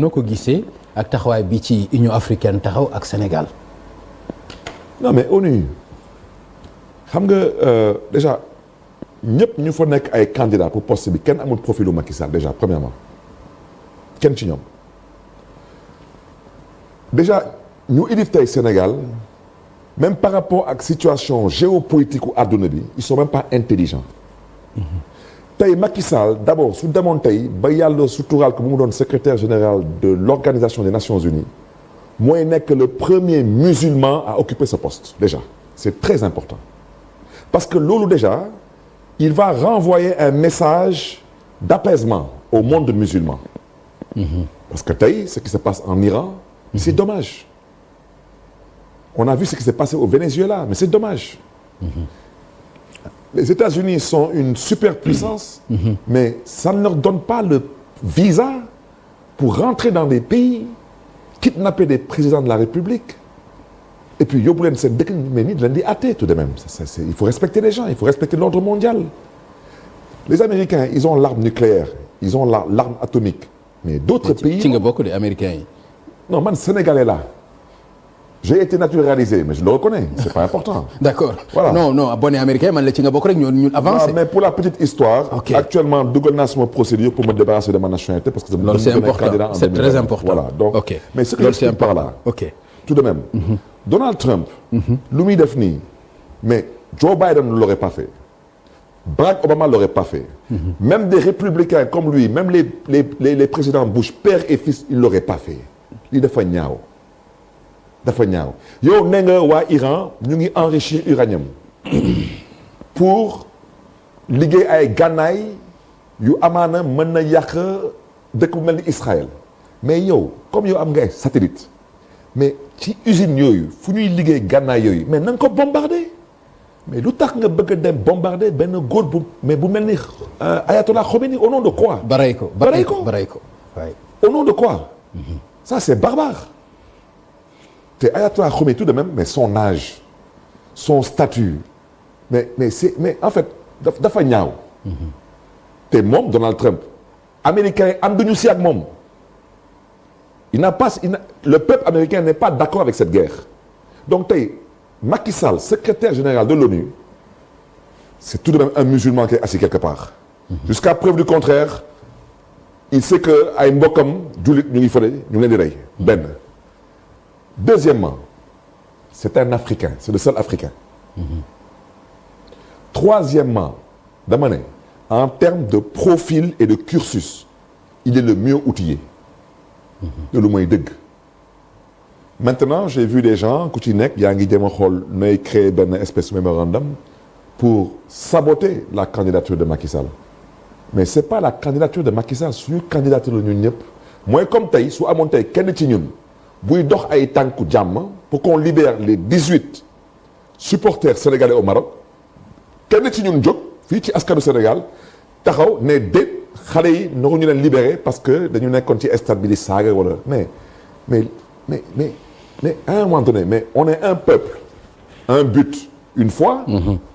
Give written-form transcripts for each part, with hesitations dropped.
noo ko gisee ak taxawaay bi ci Union africaine taxaw ak Sénégal. non mais ONU xam nga déjà ñëpp ñu fa nekk ay candidats pour poste bi kenn amul profilu Macky Sall déjà premièrement kenn ci ñoom déjà ñu ilif tey Sénégal même par rapport ak situation géopolitique u àdduna bi ils sont même pas intelligents. tey Macky Sall d'abord su demoon tey ba yàlla suturaal ko bu mu doon secrétaire général de l'Organisation des Nations Unies mooy nekk le premier musulman à occuper ce poste déjà c'est très important parce que loolu déjà il va renvoyer un message d'apaisement au monde musulman. Parce que tey ce qui se passe en Iran c'est dommage. On a vu ce qui s'est passé au Venezuela mais c'est dommage. Les États-Unis sont une superpuissance, mais ça ne leur donne pas le visa pour rentrer dans des pays, kidnapper des présidents de la République, et puis yóbbu leen seen dëkk mais nit leen di àtte tout de même. Il faut respecter les gens, il faut respecter l'ordre mondial. Les Américains, ils ont l'arme nucléaire, ils ont l'arme atomique, mais d'autres pays. ci nga bokk de Américains yi. Non, man Sénégalais là. J'ai été naturalisé mais je le reconnais c'est pas important. D'accord. Voilà. non abonné américain man la ci nga bokk rek ñun avancé. Non, mais pour la petite histoire. Okay. Actuellement dugal naa sama procédure pour me débarrasser de ma nationalité parce que loolu c'est important c'est très important. Voilà donc. Okay. Mais ce que j'explique par là. Ok. Tout de même. Donald Trump. lu muy def nii mais Joe Biden ne l'aurait pas fait. Barack Obama l'aurait pas fait. Même des républicains comme lui même les présidents Bush père et fils ils l'auraient pas fait. lii dafa ñaaw. dafa ñaaw yow nee nga waa Iran ñu ngi enrichir uranium pour liggéey ay gànnaay yu amaana mën na yàq dëkk bu mel ni Israël mais yow comme yow am nga ay satellite mais ci usines yooyu fu ñuy liggéey gànnaay yooyu mais na nga ko bombarder mais lu tax nga bëgg a dem bombarder benn góor bu mais bu mel ni Ayatollah Khomeini au nom de quoi. barey ko waaye. Au nom de quoi. Ça c'est barbare. te Ayatollah Khomeini tout de même mais son âge son statut mais en fait dafa ñaaw. te moom Donald Trump américain yi ànduñu si ak moom le peuple américain n'est pas d'accord avec cette guerre donc tey Macky Sall secrétaire général de l'ONU c'est tout de même un musulman qui est assis quelque part. Jusqu'à preuve du contraire il sait que ay mbokkam jullit ñu ngi fële ñu ngi leen di rey benn. Deuxièmement, c'est un Africain, c'est le seul Africain. Troisièmement, dama ne en termes de profil et de cursus, il est le mieux outillé. loolu mooy dëgg. Maintenant, j'ai vu des gens ku ci nekk yaa ngi jéem a xool nooy créer benn espèce de mémorandum pour saboter la candidature de Macky Sall. Mais c'est pas la candidature de Macky Sall suñu candidature la ñun ñëpp mooy comme tey su amoon tey kenn ci ñun. buy dox ay tànku jàmm pour qu'on libère les 18 supporters sénégalais au Maroc kenn ci ñun jóg fii ci askanu Sénégal taxaw ne déet xale yi naru ñu leen libérer parce que dañu nekkoon ci stade bi di saaga wala mais à un moment donné mais on est un peuple un but une foi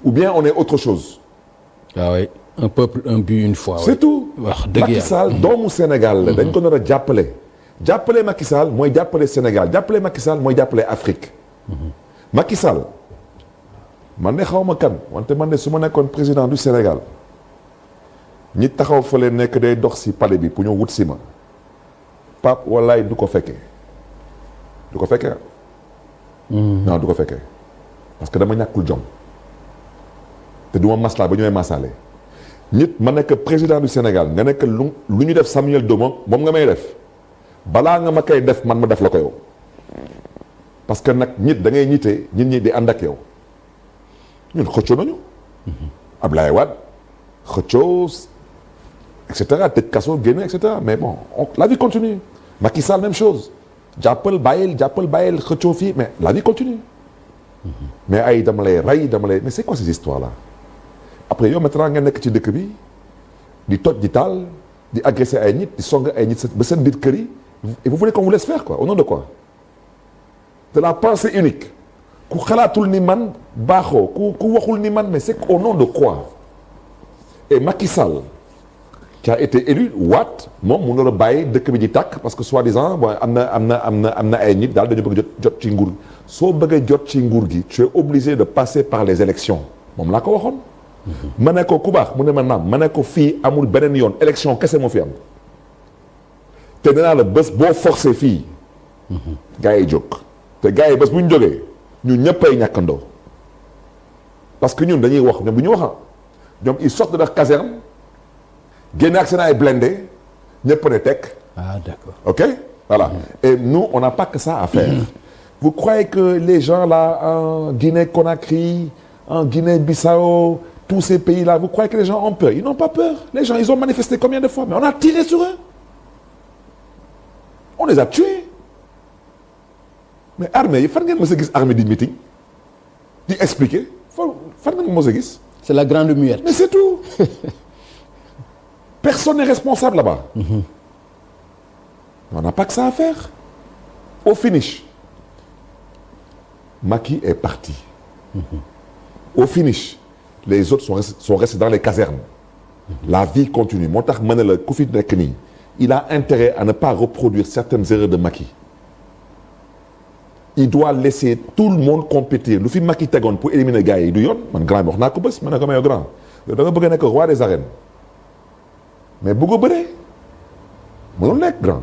ou bien on est autre chose. Ah oui, un peuple un but une foi. C'est tout. wax dëgg Macky Sall doomu Sénégal la dañ ko nar a jàppale Macky Sall mooy jàppale Sénégal jàppale Macky Sall mooy jàppale Afrique. Macky Sall man de xaw ma kan wante man de su ma nekkoon président du Sénégal ñi taxaw fële nekk day dox si palais bi pour ñu wut si ma Pape wallaay du ko fekkee non du ko fekkee parce que dama ñàkkul jom te du ma maslaa ba ñu may masaale nit ma nekk président du Sénégal nga nekk lu ñu def Samuel Domo moom nga may def. balaa nga ma koy def man ma def la ko yow parce que nag nit da ngay ñite nit ñi di ànd ak yow ñun xëccoo nañu. Ablaye Wade xëccoo et cetera tëj kaso génne et cetera mais bon la vie continue. Macky Sall même chose jàppal bàyyil xëccoo fii mais la vie continue. mais ay dama lay rey mais c'est quoi ces histoires là après yow maintenant nga nekk ci dëkk bi di toj di taal di agresser ay nit di song ay nit ba seen biir kër yi. Et vous voulez qu'on vous laisse faire quoi? Au nom de quoi? De la pensée unique. Ku xalaatul ni man baaxoo ku waxul ni man mais c'est au nom de quoi? Et Macky Sall qui a été élu Wade moom mun na la bàyyi dëkk bi di tàkk parce que soi-disant bon am na ay nit daal dañu bëgg jot ci nguur soo bëggee jot ci nguur gi tu es obligé de passer par les élections moom laa ko waxoon. ma ne ko ku baax mu ne ma naam ma ne ko fii amul beneen yoon élection kese moo fi am te nee naa la bés boo forcé fii. gars yi jóg te gars yi bés bu ñu jógee ñun ñëppay ñàkkandoo parce que ñun dañuy wax ñoom bu ñu wax ñoom ils sortent de leur caserne. génne ak seen ay blindé ñëpp ne teg. Ah d'accord. Ok voilà. Et nous on n'a pas que ça à faire. Vous croyez que les gens là en Guinée-Conakry en Guinée-Bissau tous ces pays là vous croyez que les gens ont peur? Ils n'ont pas peur. Les gens ils ont manifesté combien de fois mais on a tiré sur eux. On les a tués. Mais armée yi fan ngeen mës a gis armée di meeting di expliquer fan ngeen mës a gis. C'est la grande muette. Mais c'est tout. Personne n'est responsable là-bas. On n'a pas que ça à faire. Au finish, Macky est parti. Au finish, les autres sont restés dans les casernes. La vie continue. Moo tax ma ne la ku fi nekk nii il a intérêt à ne pas reproduire certaines erreurs de Macky. Il doit laisser tout le monde compétir. Lu fi Macky tegoon pour éliminer gars yi du yoon man grand bi wax naa ko bés ma ne ko mais grand yow da nga bëgg a nekk roi des arènes. mais bëgg a bëree mënul nekk grand.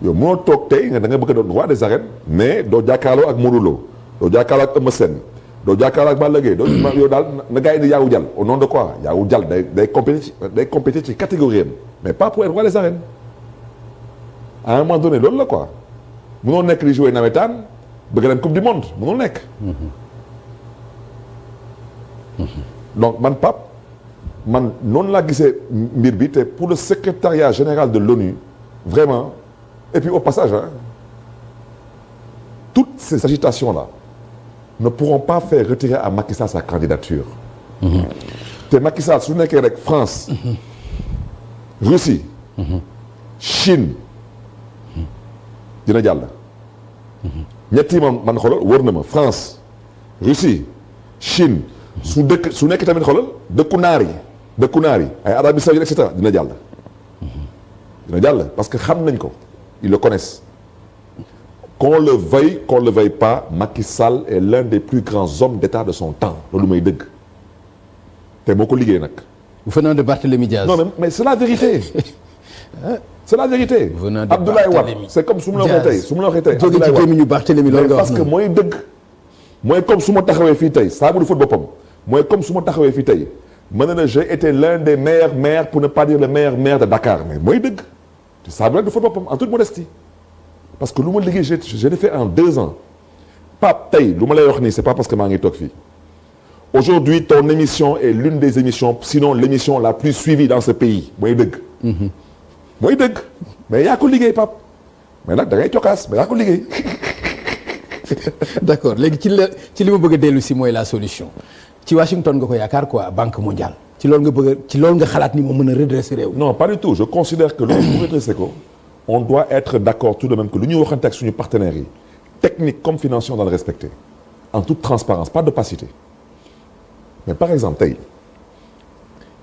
yow mënoo toog tey nga da nga bëgg a doon roi des arènes mais doo jàkkaarloo ak Modou Lo doo jàkkaarloo ak Eumeu Sène doo jàkkaarloo ak Balla Gaye doo yow daal na gars yi di Yawou Dial au nom de quoi Yawou Dial day compétir ci catégorie am mais pas pour être roi des arènes à un moment donné loolu la quoi mënoo nekk di jouer nawetaan bëgg dem coupe du monde mënul nekk. donc man Pape. man noonu laa gisee mbir bi te pour le secrétariat général de l'ONU vraiment et puis au passage toutes ces agitations là ne pourront pas faire retirer à Macky Sall sa candidature. te Macky Sall su nekkee rek France. Russie. Chine. dina jàll. ñetti man xoolal wër na ma France Russie Chine su nekk tamit xoolal dëkku naar yi ay Arabie Saoudite et cetera dina jàll parce que xam nañ ko ils le connaissent qu'on le veuille pas Macky Sall est l'un des plus grands hommes d'État de son temps loolu may dëgg te moo ko liggéey nag. venant de Barthélémy Diaz. non mais c'est la vérité. c'est la vérité. Abdoulaye Wade c'est comme su ma la waxee tey Abdoulaye Wade parce que mooy dëgg mooy comme su ma taxawee fii tey saa bu du fóot boppam mooy comme su ma taxawee fii tey ma ne la j'ai été l'un des meilleurs maires pour ne pas dire le meilleur maire de Dakar mais mooy dëgg te saa bu rek du fóot boppam en toute modestie parce que lu ma liggéey je l'ai fait en 2 ans Pape tey lu ma lay wax nii c'est pas parce que maa ngi toog fii aujourd'hui ton émission est l'une des émissions sinon l'émission la plus suivie dans ce pays mooy dëgg. mooy dëgg mais yaa ko liggéey Pape mais nag da ngay cokkaas mais yaa ko liggéey. d'accord léegi ci li ma bëgg a dellu si mooy la solution ci Washington nga ko yaakaar quoi Banque mondiale ci loolu nga xalaat ni moo mën a redresser réew. non pas du tout je considère que loolu pour redresser ko on doit être d'accord tout de même que lu ñuy waxante ak suñu partenaires yi technique comme financier on doit le respecter en toute transparence pas d'opacité mais par exemple tey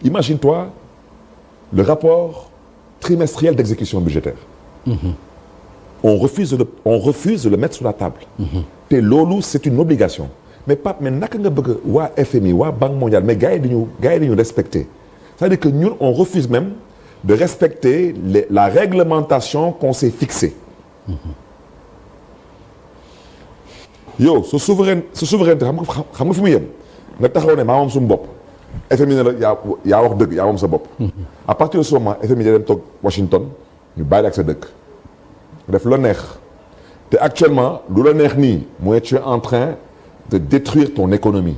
imagine-toi le rapport trimestriel d'exécution budgétaire. On refuse de le mettre sur la table. te loolu c'est une obligation mais Pape mais naka nga bëgg waa FMI waa Banque mondiale mais gars yi dañu respecter c'est-à-dire que ñun on refuse même de respecter la réglementation qu'on s'est fixée. yow sa souveraineté xam nga fi mu yem nga taxaw ne maa moom suñu bopp FMI ne la yaa wax dëgg yaa moom sa bopp. à partir de ce moment FMI da dem toog Washington ñu bàyyi ak sa dëkk def la neex te actuellement lu la neex nii mooy tu es en train de détruire ton économie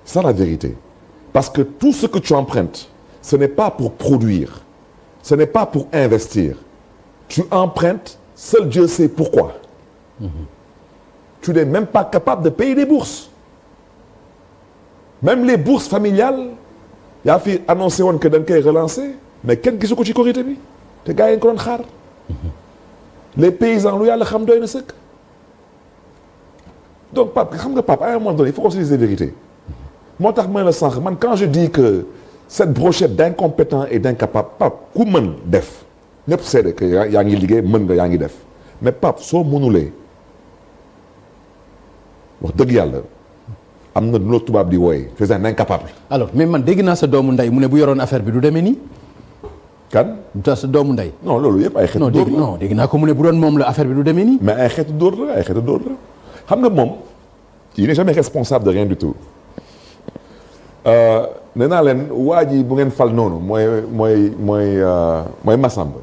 c'est ça la vérité parce que tout ce que tu empruntes ce n'est pas pour produire ce n'est pas pour investir tu empruntes seul Dieu sait pourquoi. Tu n'es même pas capable de payer des bourses même les bourses familiales yaa fi annoncé woon que da nga koy relancer mais kenn gisu ko ci Korité bi te gars yi nga ko doon xaar les paysans lu yàlla xam doy na sëkk donc Pape xam nga Pape à un moment donné il faut qu'on se dise la vérité moo tax ma la sànq man quand je dis que cette brochette d'incompétents et d'incapables Pape ku mën def ñëpp seede que yaa ngi liggéey mën nga yaa ngi def mais Pape soo mënulee wax dëgg yàlla am na lu la tubaab di wooye tu es un incapable. alors mais man dégg naa sa doomu ndey mu ne bu yoroon affaire bi du demee nii. kan. sa doomu ndey. non loolu yëpp ay xeetu dóor la non dégg naa ko mu ne bu doon moom la affaire bi du demee nii. mais ay xeetu dóor la xam nga moom il n'est jamais responsable de rien du tout nee naa leen waa ji bu ngeen fal noonu mooy Massamba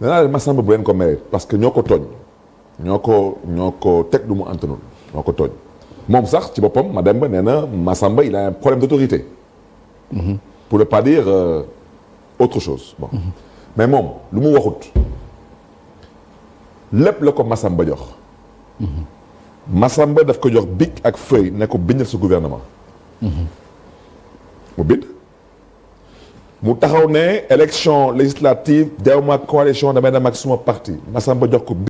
nee naa leen Massamba bu leen ko mere parce que ñoo ko tooñ ñoo ko teg lu mu antanul ñoo ko tooñ moom sax ci boppam Mademba nee na Massamba il a un problème d'autorité pour ne pas dire autre chose bon mais moom lu mu waxut lépp la ko Massamba jox Massamba daf ko jox bic ak feuille ne ko bindal sa gouvernement mu bind mu taxaw ne élection législative dew ma coalition damay dem ak suma parti Massamba jox ko